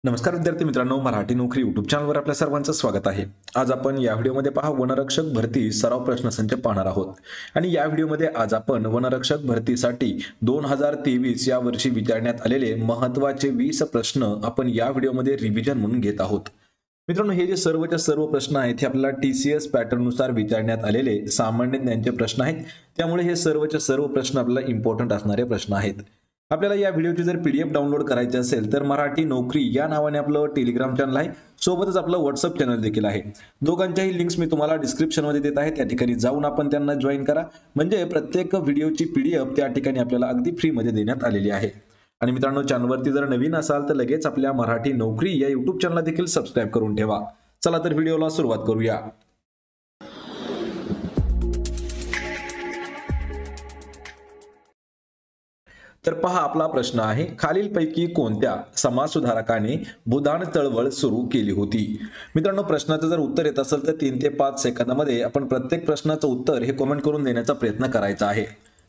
नमस्कार विद्यार्थी मित्रांनो, मराठी नोकरी यूट्यूब चॅनलवर आपल्या सर्वांचं स्वागत आहे। आज आपण या व्हिडिओमध्ये वनरक्षक भरती सराव प्रश्नसंच पाहणार आहोत। आणि या व्हिडिओमध्ये आज आपण वनरक्षक भरतीसाठी 2023 या वर्षी विचारण्यात आलेले महत्त्वाचे 20 प्रश्न आपण या व्हिडिओमध्ये रिव्हिजन म्हणून घेत आहोत। मित्रांनो, हे जे सर्वच्या सर्व प्रश्न आहेत हे आपल्याला TCS पॅटर्न नुसार विचारण्यात आलेले सामान्य ज्ञानचे प्रश्न आहेत। त्यामुळे हे सर्वच्या सर्व प्रश्न आपल्याला इम्पॉर्टंट असणारे प्रश्न आहेत। आपल्याला या व्हिडिओची जर PDF डाउनलोड करायची असेल तर मराठी नोकरी या नावाने आपलं टेलिग्राम चॅनल आहे, सोबतच आपलं WhatsApp चॅनल देखील आहे। दोघांच्याही लिंक्स मी तुम्हाला डिस्क्रिप्शन मध्ये देत आहे, त्या ठिकाणी जाऊन आपण त्यांना जॉईन करा, म्हणजे प्रत्येक व्हिडिओची PDF त्या ठिकाणी आपल्याला अगदी फ्री मध्ये देण्यात आलेली आहे। आणि मित्रांनो, चॅनलवरती जर नवीन असाल तर लगेच आपल्या मराठी नोकरी या YouTube चॅनलला देखील सबस्क्राइब करून ठेवा। चला तर व्हिडिओला सुरुवात करूया। तर पहा, आपला प्रश्न आहे, खालीलपैकी कोणत्या समाजसुधारकाने भूदान चळवळ सुरू केली होती। मित्रांनो, प्रश्नाचं जर उत्तर येत असेल तर 3 ते 5 सेकंदामध्ये आपण प्रत्येक प्रश्नाचं उत्तर हे कमेंट करून देण्याचा प्रयत्न करायचा आहे।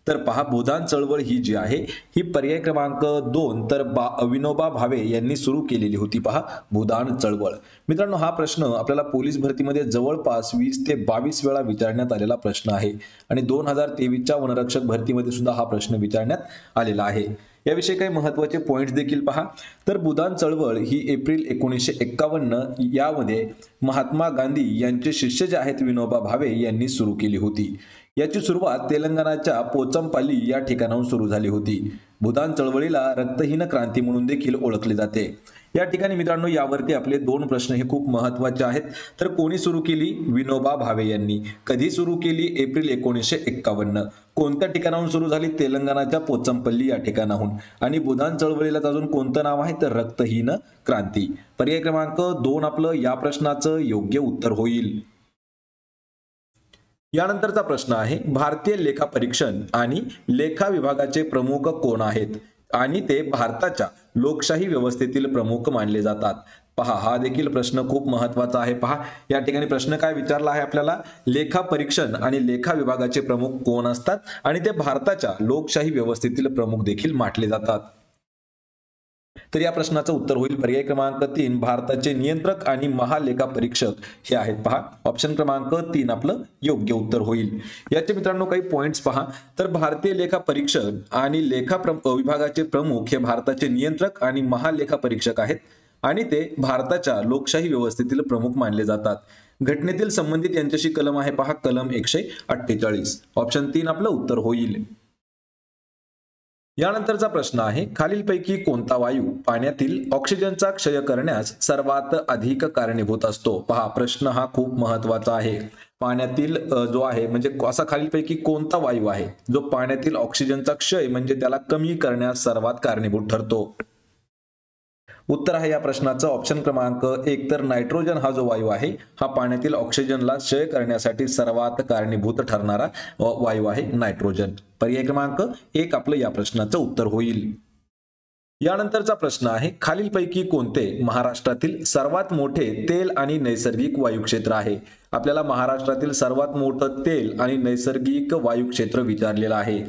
तर पहा, भूदान चळवळ ही जी आहे ही पर्याय क्रमांक 2 तर विनोबा भावे यांनी सुरू केलेली होती। पहा, भूदान चळवळ। मित्रांनो, हा प्रश्न आपल्याला पोलीस भरतीमध्ये जवळपास 20 ते 22 वेळा विचारण्यात आलेला प्रश्न आहे आणि 2023च्या वनरक्षक भरतीमध्ये सुद्धा हा प्रश्न विचारण्यात आलेला आहे। याविषयी काही महत्त्वाचे पॉइंट्स देखील पहा। तर भूदान चळवळ ही एप्रिल 1951 यामध्ये महात्मा गांधी यांचे शिष्य जे आहेत विनोबा भावे यांनी सुरू केली होती। याची सुरुवात तेलंगणाच्या पोचमपल्ली या ठिकाणाहून सुरू झाली होती। भूदान चळवळीला रक्तहीन क्रांती म्हणून देखील ओळखले जाते। या ठिकाणी मित्रांनो, यावरती आपले 2 प्रश्न हे खूप महत्त्वाचे आहेत। तर कोणी सुरू केली? विनोबा भावे यांनी। कधी सुरू केली? एप्रिल 1951। कोणत्या ठिकाणाहून सुरू झाली? तेलंगणाच्या पोचमपल्ली या ठिकाणाहून। आणि भूदान चळवळीला अजून कोणतं नाव आहे? तर रक्तहीन क्रांती। पर्याय क्रमांक 2 आपलं या प्रश्नाचं योग्य उत्तर होईल। यानंतरचा प्रश्न आहे, भारतीय लेखा परीक्षण आणि लेखा विभागाचे प्रमुख कोण आहेत आणि ते भारताच्या लोकशाही व्यवस्थेतील प्रमुख मानले जातात। पहा, हा देखील प्रश्न खूप महत्त्वाचा आहे। पहा, या ठिकाणी प्रश्न काय विचारला आहे आपल्याला, लेखा परीक्षण आणि लेखा विभागाचे प्रमुख कोण असतात आणि ते भारताच्या लोकशाही व्यवस्थेतील प्रमुख देखील मानले जातात। तर या प्रश्नाचं उत्तर होईल पर्याय क्रमांक 3 भारताचे नियंत्रक आणि महालेखा परीक्षक हे आहेत। पहा, ऑप्शन क्रमांक 3 आपलं योग्य उत्तर होईल। याचे मित्रांनो काही पॉइंट्स पहा। तर भारतीय लेखा परीक्षण आणि लेखा विभागाचे प्रमुख हे भारताचे नियंत्रक आणि महालेखा परीक्षक आहेत आणि ते भारताच्या लोकशाही व्यवस्थेतील प्रमुख मानले जातात। घटनेतील संबंधित यांच्याशी कलम आहे। पहा, कलम 148। ऑप्शन 3 आपलं उत्तर होईल। यानंतरचा प्रश्न आहे, खालीलपैकी कोणता वायू पाण्यातील ऑक्सिजनचा क्षय करण्यास सर्वात अधिक कारणीभूत असतो। पहा, प्रश्न हा खूप महत्त्वाचा आहे। पाण्यातील जो आहे म्हणजे असा खालीलपैकी कोणता वायू आहे जो पाण्यातील ऑक्सिजनचा क्षय म्हणजे त्याला कमी करण्यास सर्वात कारणीभूत ठरतो। उत्तर आहे या प्रश्नाचं ऑप्शन क्रमांक 1 तर नायट्रोजन हा जो वायू आहे हा पाण्यातील ऑक्सिजनला क्षय करण्यासाठी सर्वात कारणीभूत ठरणारा वायू आहे नायट्रोजन। पर्याय क्रमांक 1 आपलं या प्रश्नाचं उत्तर होईल। यानंतरचा प्रश्न आहे, खालीलपैकी कोणते महाराष्ट्रातील सर्वात मोठे तेल आणि नैसर्गिक वायू क्षेत्र आहे। आपल्याला महाराष्ट्रातील सर्वात मोठं तेल आणि नैसर्गिक वायू क्षेत्र विचारलेलं आहे।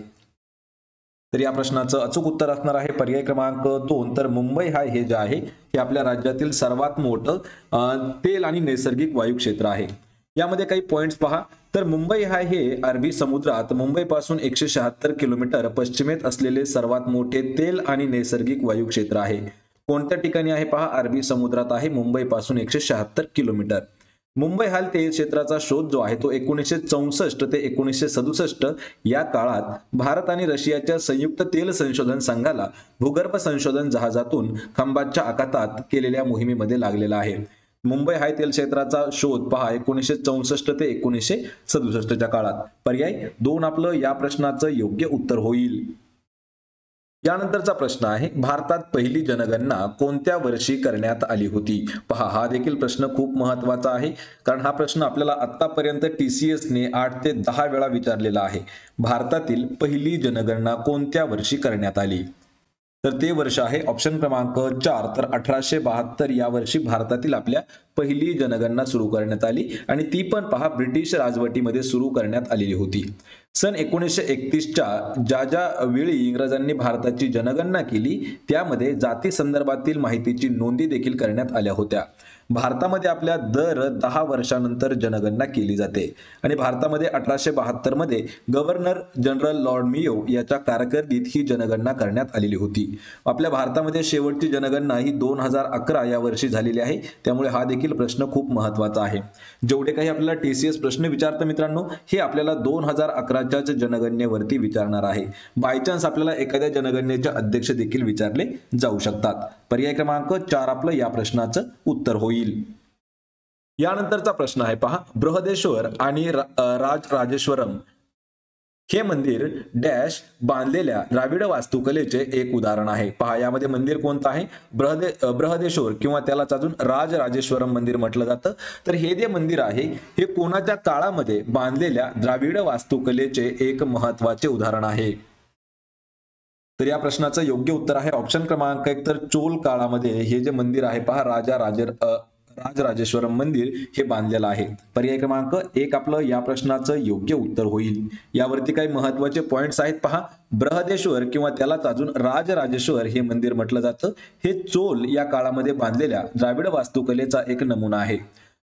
तर या प्रश्नाचं अचूक उत्तर असणार आहे पर्याय क्रमांक 2 तर मुंबई हे जे आहे हे आपल्या राज्यातील सर्वात मोठं तेल आणि नैसर्गिक वायू क्षेत्र आहे। यामध्ये काही पॉइंट्स पहा। तर मुंबई हे अरबी समुद्रात मुंबईपासून 176 किलोमीटर पश्चिमेत असलेले सर्वात मोठे तेल आणि नैसर्गिक वायू क्षेत्र आहे। कोणत्या ठिकाणी आहे? पहा, अरबी समुद्रात आहे, मुंबईपासून 176 किलोमीटर। मुंबई तेल क्षेत्राचा शोध जो आहे तो 1964 ते 1967 या काळात भारत आणि रशियाच्या संयुक्त तेल संशोधन संघाला भूगर्भ संशोधन जहाजातून खंबातच्या आखातात केलेल्या मोहिमेमध्ये लागलेला आहे। मुंबई तेल क्षेत्राचा शोध पहा 1964 ते 1967च्या काळात। पर्याय 2 आपलं या प्रश्नाचं योग्य उत्तर होईल। यानंतरचा प्रश्न आहे, भारतात पहिली जनगणना कोणत्या वर्षी करण्यात आली होती। पहा, हा देखील प्रश्न खूप महत्त्वाचा आहे, कारण हा प्रश्न आपल्याला आतापर्यंत TCS ने 8 ते 10 वेळा विचारलेला आहे। भारतातील पहिली जनगणना कोणत्या वर्षी करण्यात आली? तर ते वर्ष आहे ऑप्शन क्रमांक 4 तर 1872 या वर्षी भारतातील आपल्या पहिली जनगणना सुरू करण्यात आली आणि ती पण पहा ब्रिटिश राजवटीमध्ये सुरू करण्यात आलेली होती। सन 1931च्या ज्या वेळी इंग्रजांनी भारताची जनगणना केली त्यामध्ये जाती संदर्भातील माहितीची नोंदी देखील करण्यात आल्या होत्या. भारतामध्ये आपल्या दर 10 वर्षानंतर जनगणना केली जाते आणि भारतामध्ये 1872 मध्ये गव्हर्नर जनरल लॉर्ड मेयो याच्या कारकिर्दीत ही जनगणना करण्यात आलेली होती. आपल्या भारतामध्ये शेवटची जनगणना ही 2011 या वर्षी झालेली आहे. त्यामुळे हा देखील प्रश्न खूप महत्त्वाचा आहे. जेवढे काही आपल्याला TCS प्रश्न विचारतं मित्रांनो, हे आपल्याला 2011च्याच जनगणनेवरती विचारणार आहे. बाय चान्स आपल्याला एखाद्या जनगणनेचे अध्यक्ष देखील विचारले जाऊ शकतात. पर्याय क्रमांक 4 आपलं या प्रश्नाचं उत्तर होईल. यानंतरचा प्रश्न आहे पहा, बृहदेश्वर आणि राजराजेश्वरम हे मंदिर डॅश बांधलेल्या द्राविड वास्तुकलेचे एक उदाहरण आहे. पहा यामध्ये मंदिर कोणतं आहे? बृहदेश्वर किंवा त्यालाच अजून राजराजेश्वरम मंदिर म्हटलं जातं. तर हे जे मंदिर आहे हे कोणाच्या काळामध्ये बांधलेल्या द्राविड वास्तुकलेचे एक महत्वाचे उदाहरण आहे? तर या प्रश्नाचं योग्य उत्तर आहे ऑप्शन क्रमांक 1. तर चोल काळामध्ये हे जे मंदिर आहे पहा राजराजेश्वरम मंदिर हे बांधलेलं आहे. पर्याय क्रमांक 1 आपलं या प्रश्नाचं योग्य उत्तर होईल. यावरती काही महत्वाचे पॉइंट्स आहेत पहा. बृहदेश्वर किंवा त्यालाच अजून राजराजेश्वर हे मंदिर म्हटलं जातं. हे चोल या काळामध्ये बांधलेल्या द्राविड वास्तुकलेचा एक नमुना आहे.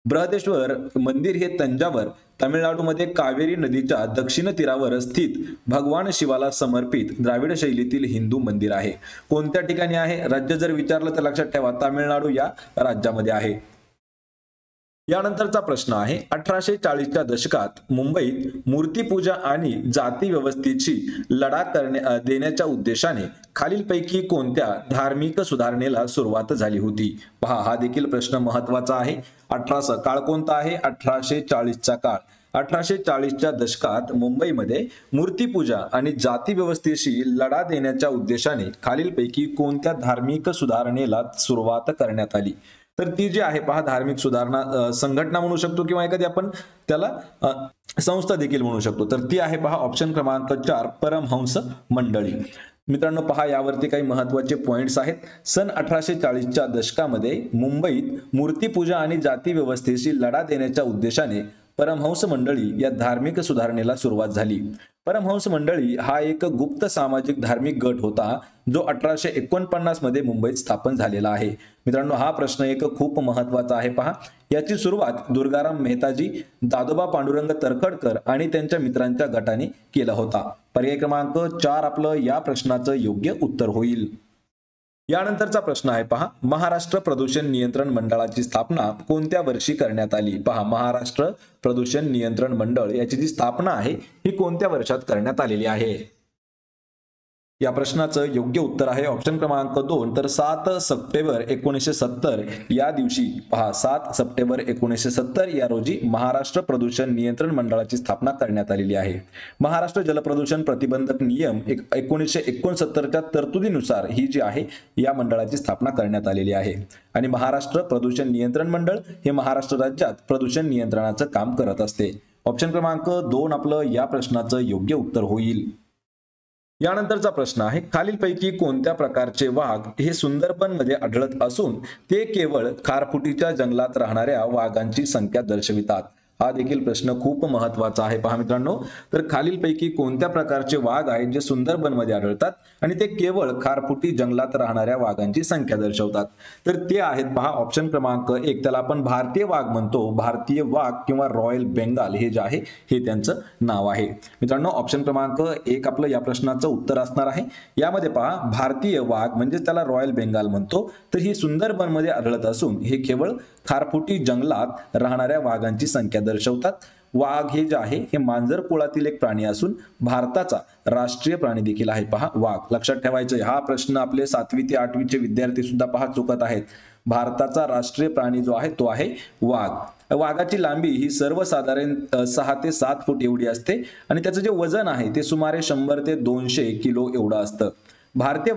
बृहदेश्वर मंदिर हे तंजावर तामिळनाडूमध्ये कावेरी नदीच्या दक्षिण तीरावर स्थित भगवान शिवाला समर्पित द्राविड शैलीतील हिंदू मंदिर आहे. कोणत्या ठिकाणी आहे? राज्य जर विचारलं तर लक्षात ठेवा तामिळनाडू या राज्यामध्ये आहे. यानंतरचा प्रश्न आहे, 1840च्या दशकात मुंबईत मूर्तीपूजा आणि जाती व्यवस्थेची लढा देण्याच्या उद्देशाने खालीलपैकी कोणत्या धार्मिक सुधारणेला सुरुवात झाली होती? पहा हा देखील प्रश्न महत्वाचा आहे. काळ कोणता आहे? 1840चा काळ. 1840च्या दशकात मुंबईमध्ये मूर्तीपूजा आणि जाती व्यवस्थेशी लढा देण्याच्या उद्देशाने खालीलपैकी कोणत्या धार्मिक सुधारणेला सुरुवात करण्यात आली? तर ती जी आहे पहा धार्मिक सुधारणा संघटना म्हणू शकतो किंवा एखादी आपण त्याला संस्था देखील म्हणू शकतो. तर ती आहे पहा ऑप्शन क्रमांक 4 परमहंस मंडळी. मित्रांनो पहा यावरती काही महत्वाचे पॉइंट्स आहेत. सन 1840च्या दशकामध्ये मुंबईत मूर्तीपूजा आणि जाती व्यवस्थेशी लढा देण्याच्या उद्देशाने परमहंस मंडळी या धार्मिक सुधारणेला सुरुवात झाली. परमहंस मंडळी हा एक गुप्त सामाजिक धार्मिक गट होता जो 1849 मध्ये मुंबईत स्थापन झालेला आहे. मित्रांनो हा प्रश्न एक खूप महत्वाचा आहे पहा. याची सुरुवात दुर्गाराम मेहताजी, दादोबा पांडुरंग तरखडकर आणि त्यांच्या मित्रांच्या गटाने केला होता. पर्याय क्रमांक 4 आपलं या प्रश्नाचं योग्य उत्तर होईल. यानंतरचा प्रश्न आहे पहा, महाराष्ट्र प्रदूषण नियंत्रण मंडळाची स्थापना कोणत्या वर्षी करण्यात आली? पहा महाराष्ट्र प्रदूषण नियंत्रण मंडळ याची जी स्थापना आहे ही कोणत्या वर्षात करण्यात आलेली आहे? या प्रश्नाचं योग्य उत्तर आहे ऑप्शन क्रमांक 2. तर 7 सप्टेंबर 1970 या दिवशी पहा 7 सप्टेंबर 1970 या रोजी महाराष्ट्र प्रदूषण नियंत्रण मंडळाची स्थापना करण्यात आलेली आहे. महाराष्ट्र जलप्रदूषण प्रतिबंधक नियम 1969च्या तरतुदीनुसार ही जी आहे या मंडळाची स्थापना करण्यात आलेली आहे. आणि महाराष्ट्र प्रदूषण नियंत्रण मंडळ हे महाराष्ट्र राज्यात प्रदूषण नियंत्रणाचं काम करत असते. ऑप्शन क्रमांक 2 आपलं या प्रश्नाचं योग्य उत्तर होईल. यानंतरचा प्रश्न आहे, खालीलपैकी कोणत्या प्रकारचे वाघ हे सुंदरबनमध्ये आढळत असून ते केवळ खारफुटीच्या जंगलात राहणाऱ्या वाघांची संख्या दर्शवितात? हा देखील प्रश्न खूप महत्वाचा आहे पहा मित्रांनो. तर खालीलपैकी कोणत्या प्रकारचे वाघ आहेत जे सुंदरबनमध्ये आढळतात आणि ते केवळ खारफुटी जंगलात राहणाऱ्या वाघांची संख्या दर्शवतात? तर ते आहेत पहा ऑप्शन क्रमांक 1. त्याला आपण भारतीय वाघ म्हणतो. भारतीय वाघ किंवा रॉयल बेंगाल हे जे आहे हे त्यांचं नाव आहे. मित्रांनो ऑप्शन क्रमांक 1 आपलं या प्रश्नाचं उत्तर असणार आहे. यामध्ये पहा भारतीय वाघ म्हणजे त्याला रॉयल बेंगाल म्हणतो. तर ही सुंदरबनमध्ये आढळत असून हे केवळ खारफुटी जंगलात राहणाऱ्या वाघांची संख्या दर्शवतात. वाघ हे जे आहे हे मांजर कुळातील एक प्राणी असून भारताचा राष्ट्रीय प्राणी देखील आहे पहा वाघ. लक्षात ठेवायचं हा प्रश्न आपले 7वी ते 8वी चे विद्यार्थी सुद्धा पहा चुकत आहेत. भारताचा राष्ट्रीय प्राणी जो आहे तो आहे वाघ. वाघाची लांबी ही सर्वसाधारण 6 ते 7 फूट एवढी असते आणि त्याचं जे वजन आहे ते सुमारे 100 ते 200 किलो एवढं असतं. भारतीय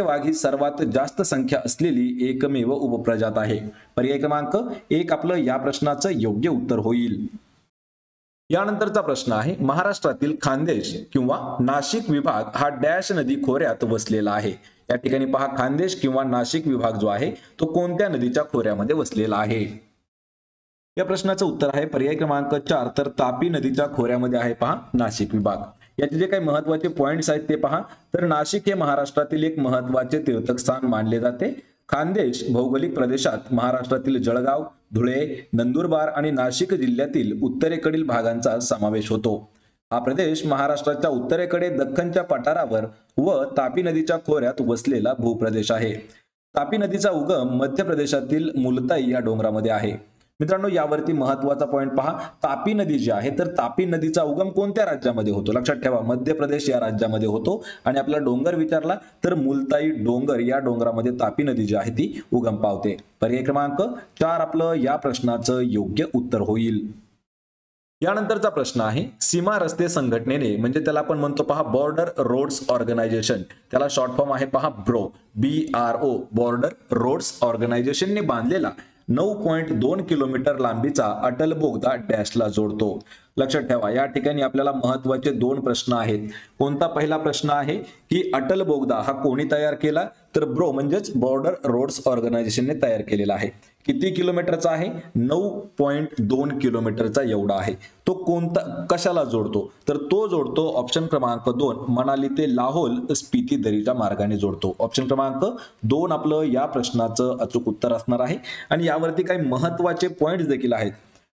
वाघ ही सर्वात जास्त संख्या असलेली एकमेव उपप्रजात आहे. पर्याय क्रमांक 1 आपलं या प्रश्नाचं योग्य उत्तर होईल. यानंतरचा प्रश्न आहे, महाराष्ट्रातील खानदेश किंवा नाशिक विभाग हा डॅश नदी खोऱ्यात वसलेला आहे? या ठिकाणी पहा खानदेश किंवा नाशिक विभाग जो आहे तो कोणत्या नदीच्या खोऱ्यामध्ये वसलेला आहे? या प्रश्नाचं उत्तर आहे पर्याय क्रमांक 4, तर तापी नदीच्या खोऱ्यामध्ये आहे पहा नाशिक विभाग. याचे जे काही महत्वाचे पॉइंट्स आहेत ते पहा. तर नाशिक हे महाराष्ट्रातील एक महत्वाचे तीर्थस्थान मानले जाते. खानदेश भौगोलिक प्रदेशात महाराष्ट्रातील जळगाव, धुळे, नंदुरबार आणि नाशिक जिल्ह्यातील उत्तरेकडील भागांचा समावेश होतो. हा प्रदेश महाराष्ट्राच्या उत्तरेकडे दख्खनच्या पठारावर व तापी नदीच्या खोऱ्यात वसलेला भूप्रदेश आहे. तापी नदीचा उगम मध्य प्रदेशातील मुलताई या डोंगरामध्ये आहे. मित्रांनो, यावरती महत्वाचा पॉइंट पहा. तापी नदी जी आहे तर तापी नदीचा उगम कोणत्या राज्यामध्ये होतो? लक्षात ठेवा, मध्य प्रदेश या राज्यामध्ये होतो. आणि आपला डोंगर विचारला तर मुलताई डोंगर या डोंगरामध्ये तापी नदी जी आहे ती उगम पावते. पर्याय क्रमांक 4 आपलं या प्रश्नाचं योग्य उत्तर होईल. यानंतरचा प्रश्न आहे सीमा रस्ते संघटनेने, म्हणजे त्याला आपण म्हणतो पहा बॉर्डर रोड्स ऑर्गनायझेशन, त्याला शॉर्ट फॉर्म आहे पहा ब्रो, BRO, बॉर्डर रोड्स ऑर्गनायझेशनने बांधलेला 9.2 किलोमीटर लांबीचा अटल बोगदा डॅशला जोडतो. लक्षात ठेवा, या ठिकाणी आपल्याला महत्वाचे 2 प्रश्न आहेत. कोणता पहिला प्रश्न आहे की अटल बोगदा हा कोणी तयार केला? तर ब्रो म्हणजेच बॉर्डर रोड्स ऑर्गनायझेशनने तयार केलेला आहे. किती किलोमीटरचा आहे? 9.2 किलोमीटरचा एवढा आहे. तो कोणता कशाला जोडतो? तर तो जोडतो ऑप्शन क्रमांक 2 मनाली ते लाहोल स्पिती दरीच्या मार्गाने जोडतो. ऑप्शन क्रमांक 2 आपलं या प्रश्नाचं अचूक उत्तर असणार आहे. आणि यावरती काही महत्वाचे पॉइंट्स देखील आहेत.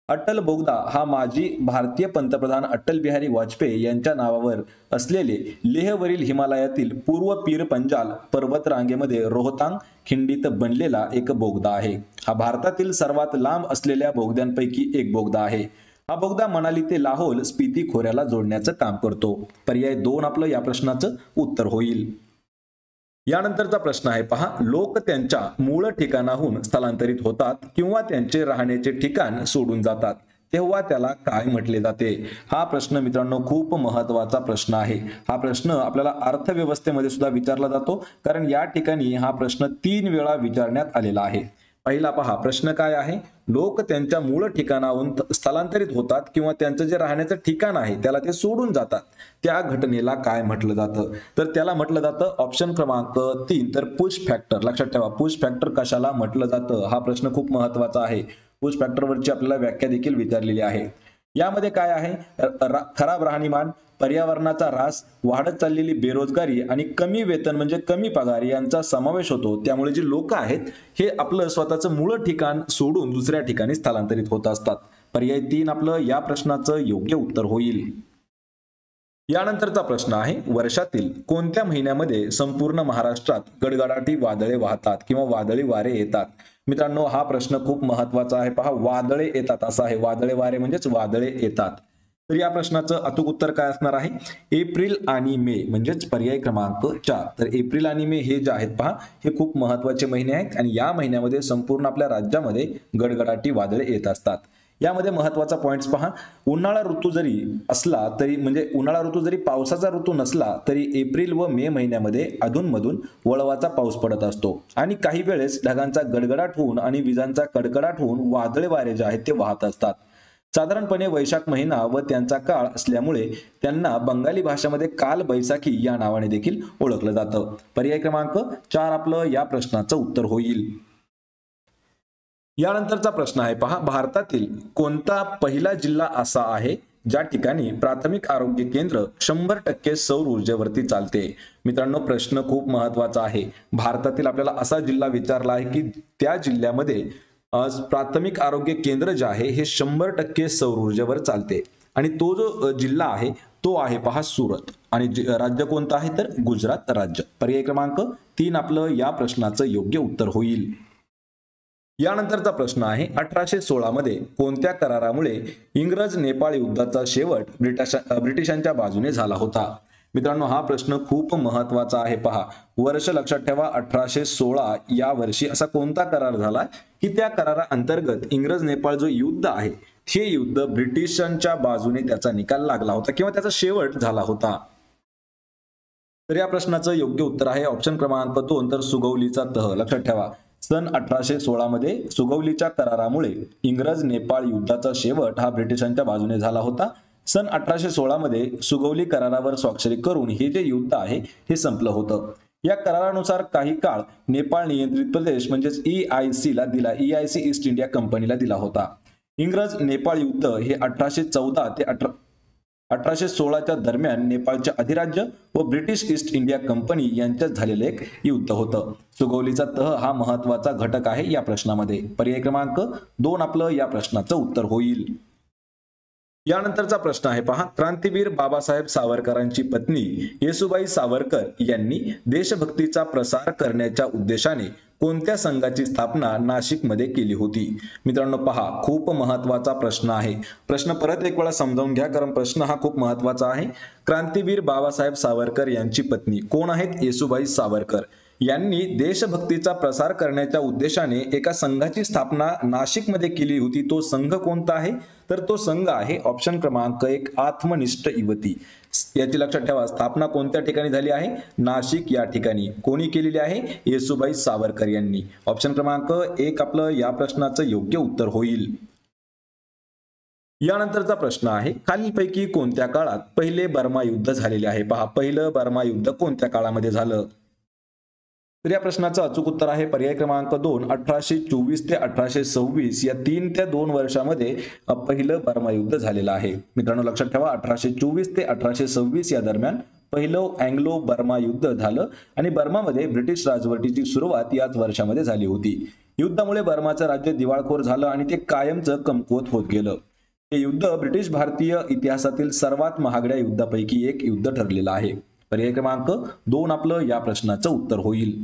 अटल बोगदा हा माजी भारतीय पंतप्रधान अटल बिहारी वाजपेयी यांच्या नावावर असलेले लेहवरील हिमालयातील पूर्व पीर पंजाल पर्वतरांगेमध्ये रोहतांग खिंडीत बनलेला एक बोगदा आहे. हा भारतातील सर्वात लांब असलेल्या बोगद्यांपैकी एक बोगदा आहे. हा बोगदा मनाली ते लाहोल स्पिती खोऱ्याला जोडण्याचं काम करतो. पर्याय 2 आपलं या प्रश्नाचं उत्तर होईल. यानंतरचा प्रश्न आहे पहा, लोक त्यांच्या मूळ ठिकाणाहून स्थलांतरित होतात किंवा त्यांचे राहण्याचे ठिकाण सोडून जातात तेव्हा त्याला काय म्हटले जाते? हा प्रश्न मित्रांनो खूप महत्वाचा प्रश्न आहे. हा प्रश्न आपल्याला अर्थव्यवस्थेमध्ये सुद्धा विचारला जातो, कारण या ठिकाणी हा प्रश्न 3 वेळा विचारण्यात आलेला आहे. पहिला पहा प्रश्न काय आहे, लोक त्यांच्या मूळ ठिकाणाहून स्थलांतरित होतात किंवा त्यांचं जे राहण्याचं ठिकाण आहे त्याला ते सोडून जातात, त्या घटनेला काय म्हटलं जातं? तर त्याला म्हटलं जातं ऑप्शन क्रमांक 3 तर पुश फॅक्टर. लक्षात ठेवा, पुश फॅक्टर कशाला म्हटलं जातं हा प्रश्न खूप महत्वाचा आहे. पुश फॅक्टरवरची आपल्याला व्याख्या देखील विचारलेली आहे. यामध्ये काय आहे, खराब राहणीमान, पर्यावरणाचा ऱ्हास, वाढत चाललेली बेरोजगारी आणि कमी वेतन म्हणजे कमी पगार यांचा समावेश होतो. त्यामुळे जे लोक आहेत हे आपलं स्वतःचं मूळ ठिकाण सोडून दुसऱ्या ठिकाणी स्थलांतरित होत असतात. पर्याय 3 आपलं या प्रश्नाचं योग्य उत्तर होईल. यानंतरचा प्रश्न आहे, वर्षातील कोणत्या महिन्यामध्ये संपूर्ण महाराष्ट्रात गडगडाटी वादळे वाहतात किंवा वादळी वारे येतात? मित्रांनो, हा प्रश्न खूप महत्वाचा आहे. पहा, वादळे येतात असं आहे, वादळे वारे म्हणजेच वादळे येतात. तर या प्रश्नाचं अचूक उत्तर काय असणार आहे? एप्रिल आणि मे म्हणजेच पर्याय क्रमांक 4. तर एप्रिल आणि मे हे जे आहेत पहा हे खूप महत्वाचे महिने आहेत आणि या महिन्यामध्ये संपूर्ण आपल्या राज्यामध्ये गडगडाटी वादळे येत असतात. यामध्ये महत्वाचा पॉइंट्स पहा, उन्हाळा ऋतू जरी असला तरी म्हणजे उन्हाळा ऋतू जरी पावसाचा ऋतू नसला तरी एप्रिल व मे महिन्यामध्ये अधूनमधून वळवाचा पाऊस पडत असतो आणि काही वेळेस ढगांचा गडगडाट होऊन आणि विजांचा कडकडाट होऊन वादळे वारे जे आहेत ते वाहत असतात. साधारणपणे वैशाख महिना व त्यांचा काळ असल्यामुळे त्यांना बंगाली भाषेमध्ये काल बैसाखी या नावाने देखील ओळखलं जातं. पर्याय क्रमांक 4 आपलं या प्रश्नाचं उत्तर होईल. यानंतरचा प्रश्न आहे पहा, भारतातील कोणता पहिला जिल्हा असा आहे ज्या ठिकाणी प्राथमिक आरोग्य केंद्र 100% सौर ऊर्जेवरती चालते? मित्रांनो, प्रश्न खूप महत्वाचा आहे. भारतातील आपल्याला असा जिल्हा विचारला आहे की त्या जिल्ह्यामध्ये प्राथमिक आरोग्य केंद्र जे आहे हे 100% सौर ऊर्जेवर चालते आणि तो जो जिल्हा आहे तो आहे पहा सुरत. आणि राज्य कोणतं आहे तर गुजरात राज्य. पर्याय क्रमांक 3 आपलं या प्रश्नाचं योग्य उत्तर होईल. यानंतरचा प्रश्न आहे, 1816 मध्ये कोणत्या करारामुळे इंग्रज नेपाळ युद्धाचा शेवट ब्रिटिशांच्या बाजूने झाला होता? मित्रांनो, हा प्रश्न खूप महत्वाचा आहे. पहा, वर्ष लक्षात ठेवा, 1816 या वर्षी असा कोणता करार झाला की त्या करारा अंतर्गत इंग्रज नेपाळ जो युद्ध आहे हे युद्ध ब्रिटिशांच्या बाजूने त्याचा निकाल लागला होता किंवा त्याचा शेवट झाला होता. तर या प्रश्नाचं योग्य उत्तर आहे ऑप्शन क्रमांक 2 तर सुगौलीचा तह. लक्षात ठेवा, सन 1816 मध्ये सुगौलीच्या करारामुळे इंग्रज नेपाळ युद्धाचा शेवट हा ब्रिटिशांच्या बाजूने झाला होता. सन 1816 मध्ये सुगौली करारावर स्वाक्षरी करून हे जे युद्ध आहे हे संपलं होतं. या करारानुसार काही काळ नेपाळ नियंत्रित प्रदेश म्हणजेच EIC ला दिला, EIC ईस्ट इंडिया कंपनीला दिला होता. इंग्रज नेपाळ युद्ध हे 1814 ते 1816च्या दरम्यान नेपाळचे अधिराज्य व ब्रिटिश ईस्ट इंडिया कंपनी यांच्यात झालेलं एक युद्ध होतं. सुगौलीचा तह हा महत्वाचा घटक आहे या प्रश्नामध्ये. पर्याय क्रमांक 2 आपलं या प्रश्नाचं उत्तर होईल. यानंतरचा प्रश्न आहे पहा, क्रांतीवीर बाबासाहेब सावरकरांची पत्नी येसुबाई सावरकर यांनी देशभक्तीचा प्रसार करण्याच्या उद्देशाने कोणत्या संघाची स्थापना नाशिकमध्ये केली होती? मित्रांनो पहा, खूप महत्वाचा प्रश्न आहे. प्रश्न परत एक वेळा समजावून घ्या, कारण प्रश्न हा खूप महत्वाचा आहे. क्रांतीवीर बाबासाहेब सावरकर यांची पत्नी कोण आहेत? येसुबाई सावरकर यांनी देशभक्तीचा प्रसार करण्याच्या उद्देशाने एका संघाची स्थापना नाशिकमध्ये केली होती. तो संघ कोणता आहे? तर तो संघ आहे ऑप्शन क्रमांक 1 आत्मनिष्ठ युवती. याची लक्षात ठेवा, स्थापना कोणत्या ठिकाणी झाली आहे? नाशिक या ठिकाणी. कोणी केलेली आहे? येसुबाई सावरकर यांनी. ऑप्शन क्रमांक 1 आपलं या प्रश्नाचं योग्य उत्तर होईल. यानंतरचा प्रश्न आहे, खालीलपैकी कोणत्या काळात पहिले बर्मा युद्ध झालेले आहे? पहा, पहिलं बर्मा युद्ध कोणत्या काळामध्ये झालं? तर या प्रश्नाचं अचूक उत्तर आहे पर्याय क्रमांक 2 1824 ते 1826 या 3 ते 2 वर्षामध्ये पहिलं बर्मा युद्ध झालेलं आहे. मित्रांनो लक्षात ठेवा, 1824 ते 1826 या दरम्यान पहिलं अँग्लो बर्मा युद्ध झालं आणि बर्मामध्ये ब्रिटिश राजवटीची सुरुवात याच वर्षामध्ये झाली होती. युद्धामुळे बर्माचं राज्य दिवाळखोर झालं आणि ते कायमचं कमकुवत होत गेलं. हे युद्ध ब्रिटिश भारतीय इतिहासातील सर्वात महागड्या युद्धापैकी एक युद्ध ठरलेलं आहे. पर्याय क्रमांक 2 आपलं या प्रश्नाचं उत्तर होईल.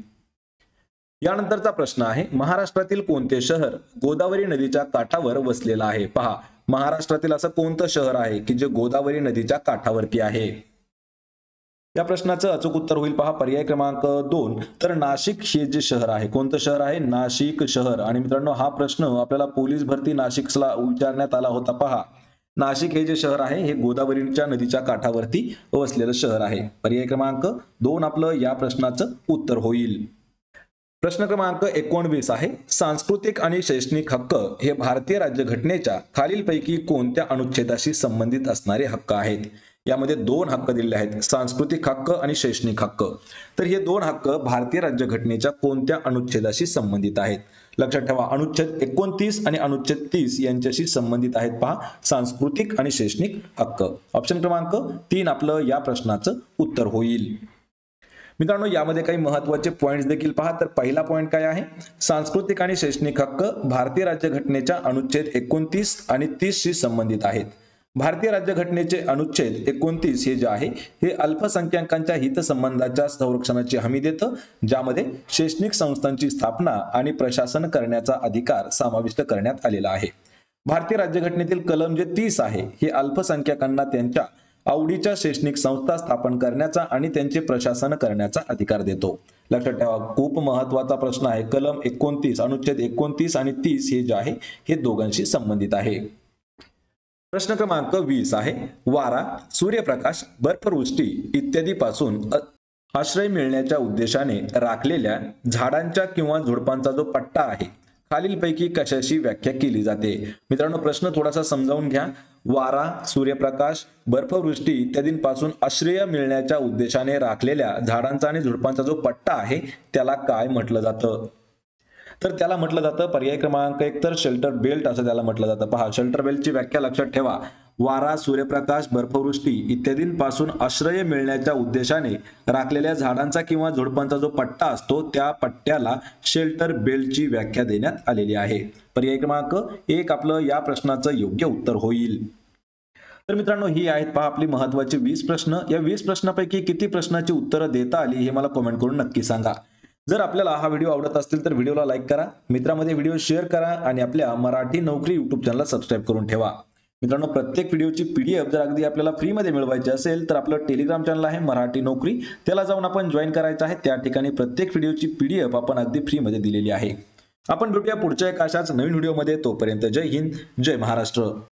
यानंतरचा प्रश्न आहे, महाराष्ट्रातील कोणते शहर गोदावरी नदीच्या काठावर वसलेलं आहे? पहा, महाराष्ट्रातील असं कोणतं शहर आहे की जे गोदावरी नदीच्या काठावरती आहे? या प्रश्नाचं अचूक उत्तर होईल पहा पर्याय क्रमांक 2 तर नाशिक हे जे शहर आहे. कोणतं शहर आहे? नाशिक शहर. आणि मित्रांनो हा प्रश्न आपल्याला पोलीस भरती नाशिकला विचारण्यात आला होता. पहा, नाशिक हे जे शहर आहे हे गोदावरीच्या नदीच्या काठावरती वसलेलं शहर आहे. पर्याय क्रमांक 2 आपलं या प्रश्नाचं उत्तर होईल. प्रश्न क्रमांक 19 आहे, सांस्कृतिक आणि शैक्षणिक हक्क हे भारतीय राज्यघटनेच्या खालीलपैकी कोणत्या अनुच्छेदाशी संबंधित असणारे हक्क आहेत? यामध्ये 2 हक्क दिलेले आहेत, सांस्कृतिक हक्क आणि शैक्षणिक हक्क. तर हे 2 हक्क भारतीय राज्यघटनेच्या कोणत्या अनुच्छेदाशी संबंधित आहेत? लक्षात ठेवा, अनुच्छेद 29 आणि अनुच्छेद 30 यांच्याशी संबंधित आहेत. पहा, सांस्कृतिक आणि शैक्षणिक हक्क. ऑप्शन क्रमांक 3 आपलं या प्रश्नाचं उत्तर होईल. मित्रांनो यामध्ये काही महत्त्वाचे पॉइंट्स देखील पहा. तर पहिला पॉइंट काय आहे? सांस्कृतिक आणि शैक्षणिक हक्क भारतीय राज्यघटनेच्या अनुच्छेद 29 आणि 30 शी संबंधित आहेत. भारतीय राज्यघटनेचे अनुच्छेद 29 हे जे आहे हे अल्पसंख्याकांच्या हितसंबंधाच्या संरक्षणाची हमी देतं, ज्यामध्ये शैक्षणिक संस्थांची स्थापना आणि प्रशासन करण्याचा अधिकार समाविष्ट करण्यात आलेला आहे. भारतीय राज्यघटनेतील कलम जे 30 आहे हे अल्पसंख्याकांना त्यांच्या आवडीच्या शैक्षणिक संस्था स्थापन करण्याचा आणि त्यांचे प्रशासन करण्याचा अधिकार देतो. लक्षात ठेवा, खूप महत्त्वाचा प्रश्न आहे. कलम 29 अनुच्छेद 29 आणि 30 हे जे आहे हे दोघांशी संबंधित आहे. प्रश्न क्रमांक 20 आहे, वारा, सूर्यप्रकाश, बर्फवृष्टी इत्यादी पासून आश्रय मिळण्याच्या उद्देशाने राखलेल्या झाडांच्या किंवा झुडपांचा जो पट्टा आहे खालीलपैकी कशाची व्याख्या केली जाते? मित्रांनो प्रश्न थोडासा समजावून घ्या. वारा, सूर्यप्रकाश, बर्फवृष्टी इत्यादींपासून आश्रय मिळण्याच्या उद्देशाने राखलेल्या झाडांचा आणि झुडपांचा जो पट्टा आहे त्याला काय म्हटलं जातं? तर त्याला म्हटलं जातं पर्याय क्रमांक 1 तर शेल्टर बेल्ट असं त्याला म्हटलं जातं. पहा, शेल्टर बेल्टची व्याख्या लक्षात ठेवा. वारा, सूर्यप्रकाश, बर्फवृष्टी इत्यादींपासून आश्रय मिळण्याच्या उद्देशाने राखलेल्या झाडांचा किंवा झुडपांचा जो पट्टा असतो त्या पट्ट्याला शेल्टर बेल्टची व्याख्या देण्यात आलेली आहे. पर्याय क्रमांक 1 आपलं या प्रश्नाचं योग्य उत्तर होईल. तर मित्रांनो ही आहेत पहा आपली महत्त्वाची 20 प्रश्न. या 20 प्रश्नांपैकी किती प्रश्नाची उत्तरं देता आली हे मला कमेंट करून नक्की सांगा. जर आपल्याला हा व्हिडिओ आवडत असतील तर व्हिडिओला लाईक करा, मित्रांमध्ये व्हिडिओ शेअर करा आणि आपल्या मराठी नोकरी यूट्यूब चॅनलला सबस्क्राईब करून ठेवा. मित्रांनो प्रत्येक व्हिडिओची PDF जर अगदी आपल्याला फ्रीमध्ये मिळवायची असेल तर आपलं टेलिग्राम चॅनल आहे मराठी नोकरी, त्याला जाऊन आपण जॉईन करायचं आहे. त्या ठिकाणी प्रत्येक व्हिडिओची PDF आपण अगदी फ्रीमध्ये दिलेली आहे. आपण भेटूया पुढच्या एक अशाच नवीन व्हिडिओमध्ये. तोपर्यंत जय हिंद, जय महाराष्ट्र.